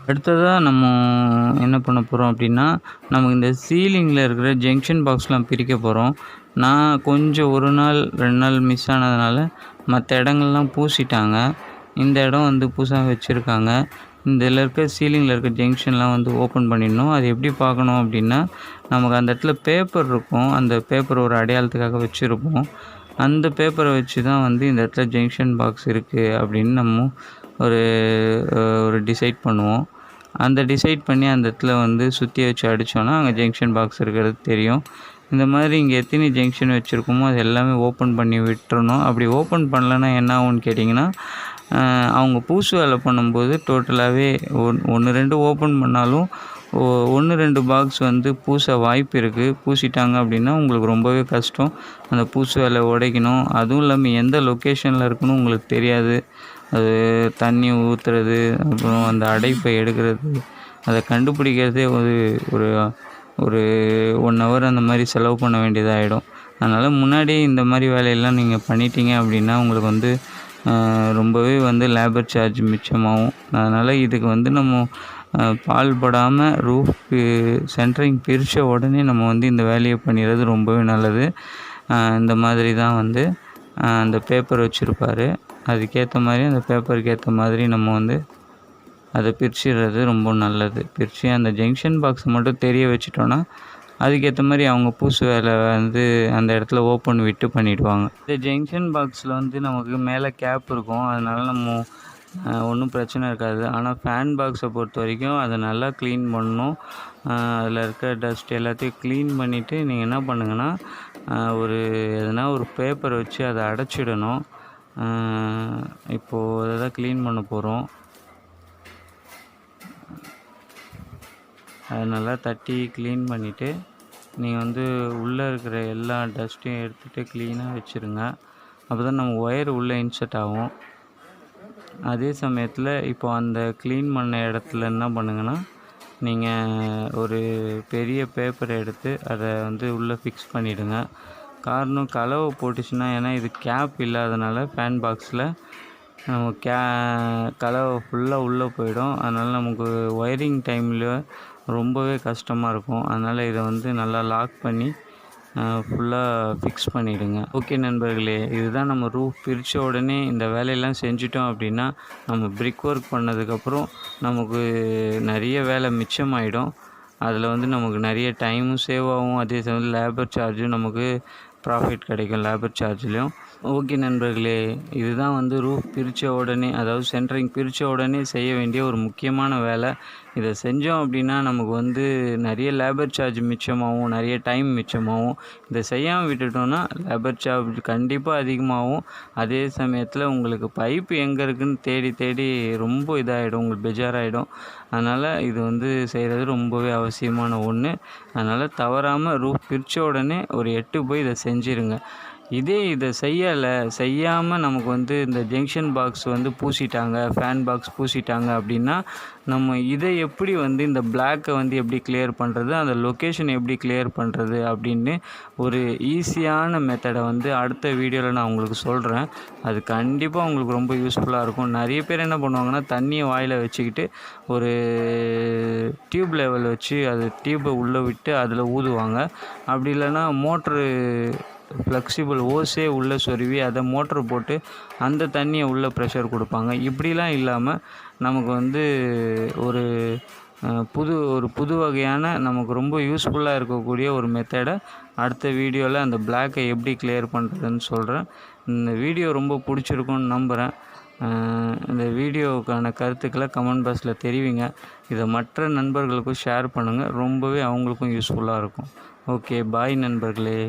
அடுத்ததாக நம்ம என்ன பண்ண போகிறோம் அப்படின்னா, நமக்கு இந்த சீலிங்கில் இருக்கிற ஜங்ஷன் பாக்ஸ்லாம் பிரிக்க போகிறோம். நான் கொஞ்சம் 1 நாள் 2 நாள் மிஸ் ஆனதுனால மற்ற இடங்கள்லாம் பூசிட்டாங்க. இந்த இடம் வந்து பூசாம வச்சுருக்காங்க. இதில் இருக்க சீலிங்கில் இருக்க ஜங்ஷன்லாம் வந்து ஓப்பன் பண்ணிடணும். அது எப்படி பார்க்கணும் அப்படின்னா, நமக்கு அந்த இடத்துல பேப்பர் இருக்கும். அந்த பேப்பர் ஒரு அடையாளத்துக்காக வச்சுருப்போம். அந்த பேப்பரை வச்சு தான் வந்து இந்த இடத்துல ஜங்ஷன் பாக்ஸ் இருக்குது அப்படின்னு நம்ம ஒரு டிசைட் பண்ணுவோம். அந்த டிசைட் பண்ணி அந்த இடத்துல வந்து சுற்றி வச்சு அடித்தோன்னா அங்கே ஜங்ஷன் பாக்ஸ் இருக்கிறது தெரியும். இந்த மாதிரி இங்கே எத்தனை ஜங்ஷன் வச்சுருக்கோமோ அது எல்லாமே ஓப்பன் பண்ணி விட்டுறணும். அப்படி ஓப்பன் பண்ணலன்னா என்ன ஆகும்னு கேட்டிங்கன்னா, அவங்க பூசு வேலை பண்ணும்போது டோட்டலாகவே 1 2 ஓப்பன் பண்ணாலும் 1 2 பாக்ஸ் வந்து பூச வாய்ப்பு இருக்குது. பூசிட்டாங்க அப்படின்னா உங்களுக்கு ரொம்பவே கஷ்டம். அந்த பூசு வேலை உடைக்கணும். அதுவும் இல்லாமல் எந்த லொக்கேஷனில் இருக்குன்னு உங்களுக்கு தெரியாது. அது தண்ணி ஊற்றுறது, அப்புறம் அந்த அடைப்பை எடுக்கிறது, அதை கண்டுபிடிக்கிறதே ஒரு 1 ஹவர் அந்த மாதிரி செலவு பண்ண வேண்டியதாகிடும். அதனால் முன்னாடியே இந்த மாதிரி வேலையெல்லாம் நீங்கள் பண்ணிட்டீங்க அப்படின்னா உங்களுக்கு வந்து ரொம்பவே வந்து லேபர் சார்ஜ் மிச்சமாகும். அதனால் இதுக்கு வந்து நம்ம பால்படாமல் ரூஃப் சென்ட்ரிங் பிரித்த உடனே நம்ம வந்து இந்த வேலையை பண்ணிடுறது ரொம்பவே நல்லது. இந்த மாதிரி தான் வந்து அந்த பேப்பர் வச்சுருப்பார். அதுக்கேற்ற மாதிரி அந்த பேப்பருக்கு ஏற்ற மாதிரி நம்ம வந்து அதை பிரிச்சிடுறது ரொம்ப நல்லது. பிரித்து அந்த ஜங்ஷன் பாக்ஸை மட்டும் தெரிய வச்சிட்டோன்னா அதுக்கேற்ற மாதிரி அவங்க பூசு வேலை வந்து அந்த இடத்துல ஓப்பன் விட்டு பண்ணிவிடுவாங்க. இந்த ஜங்ஷன் பாக்ஸில் வந்து நமக்கு மேலே கேப் இருக்கும். அதனால் நம்ம ஒன்றும் பிரச்சனை இருக்காது. ஆனால் ஃபேன் பாக்ஸை பொறுத்த வரைக்கும் அதை நல்லா க்ளீன் பண்ணணும். அதில் இருக்க டஸ்ட் எல்லாத்தையும் க்ளீன் பண்ணிவிட்டு நீங்கள் என்ன பண்ணுங்கன்னா, எதனா ஒரு பேப்பரை வச்சு அதை அடைச்சிடணும். இப்போது அதை தான் க்ளீன் பண்ண போகிறோம். அதை நல்லா தட்டி க்ளீன் பண்ணிவிட்டு நீங்கள் வந்து உள்ளே இருக்கிற எல்லா டஸ்ட்டையும் எடுத்துகிட்டு க்ளீனாக வச்சுருங்க. அப்போ தான் நம்ம ஒயர் உள்ளே இன்சர்ட் ஆகும். அதே சமயத்தில் இப்போ அந்த க்ளீன் பண்ண இடத்துல என்ன பண்ணுங்கன்னா, நீங்கள் ஒரு பெரிய பேப்பரை எடுத்து அதை வந்து உள்ளே ஃபிக்ஸ் பண்ணிவிடுங்க. காரணம் கலவை போட்டுச்சுன்னா, ஏன்னா இது கேப் இல்லாதனால ஃபேன் பாக்ஸில் நம்ம கலவை ஃபுல்லாக உள்ளே போயிடும். அதனால் நமக்கு ஒயரிங் டைமில் ரொம்பவே கஷ்டமாக இருக்கும். அதனால் இதை வந்து நல்லா லாக் பண்ணி ஃபுல்லாக ஃபிக்ஸ் பண்ணிவிடுங்க. ஓகே நண்பர்களே, இதுதான் நம்ம ரூஃப் பிரித்த உடனே இந்த வேலையெல்லாம் செஞ்சிட்டோம் அப்படின்னா நம்ம பிரிக் ஒர்க் பண்ணதுக்கப்புறம் நமக்கு நிறைய வேலை மிச்சமாயிடும். அதில் வந்து நமக்கு நிறைய டைமும் சேவ் ஆகும். அதே சமயத்தில் லேபர் சார்ஜும் நமக்கு ப்ராஃபிட் கிடைக்கும் லேபர் சார்ஜ்லேயும். ஓகே நண்பர்களே, இதுதான் வந்து ரூஃப் பிரித்த உடனே, அதாவது சென்ட்ரிங் பிரித்த உடனே செய்ய வேண்டிய ஒரு முக்கியமான வேலை. இதை செஞ்சோம் அப்படின்னா நமக்கு வந்து நிறைய லேபர் சார்ஜ் மிச்சமாகும், நிறைய டைம் மிச்சமாகும். இதை செய்யாமல் விட்டுட்டோன்னா லேபர் சார்ஜ் கண்டிப்பாக அதிகமாகும். அதே சமயத்தில் உங்களுக்கு பைப்பு எங்கே இருக்குதுன்னு தேடி தேடி ரொம்ப இதாகிடும், உங்களுக்கு பெஜாராகிடும். அதனால் இது வந்து செய்கிறது ரொம்பவே அவசியமான ஒன்று. அதனால் தவறாமல் ரூஃப் பிரித்த உடனே ஒரு 8 போய் இதை செஞ்சுருங்க. இதை செய்யாமல் நமக்கு வந்து இந்த ஜங்ஷன் பாக்ஸ் வந்து பூசிட்டாங்க, ஃபேன் பாக்ஸ் பூசிட்டாங்க அப்படின்னா நம்ம இதை எப்படி வந்து இந்த பிளாக்கை வந்து எப்படி கிளியர் பண்ணுறது, அந்த லொக்கேஷன் எப்படி கிளியர் பண்ணுறது அப்படின்னு ஒரு ஈஸியான மெத்தடை வந்து அடுத்த வீடியோவில் நான் உங்களுக்கு சொல்கிறேன். அது கண்டிப்பாக உங்களுக்கு ரொம்ப யூஸ்ஃபுல்லாக இருக்கும். நிறைய பேர் என்ன பண்ணுவாங்கன்னா, தண்ணியை வாயில் வச்சுக்கிட்டு ஒரு டியூப் லெவல் வச்சு அது டியூப்பை உள்ளே விட்டு அதில் ஊதுவாங்க. அப்படி இல்லைன்னா மோட்ரு ஃப்ளெக்சிபிள் ஓஸே உள்ளே சொருவி அதை மோட்ரு போட்டு அந்த தண்ணியை உள்ளே ப்ரெஷர் கொடுப்பாங்க. இப்படிலாம் இல்லாமல் நமக்கு வந்து ஒரு புது வகையான நமக்கு ரொம்ப யூஸ்ஃபுல்லாக இருக்கக்கூடிய ஒரு மெத்தடை அடுத்த வீடியோவில் அந்த பிளாக்கை எப்படி கிளியர் பண்ணுறதுன்னு சொல்கிறேன். இந்த வீடியோ ரொம்ப பிடிச்சிருக்குன்னு நம்புகிறேன். இந்த வீடியோவுக்கான கருத்துக்களை கமெண்ட் பாக்ஸில் தெரிவிங்க. இதை மற்ற நண்பர்களுக்கும் ஷேர் பண்ணுங்கள். ரொம்பவே அவங்களுக்கும் யூஸ்ஃபுல்லாக இருக்கும். ஓகே, பாய் நண்பர்களே.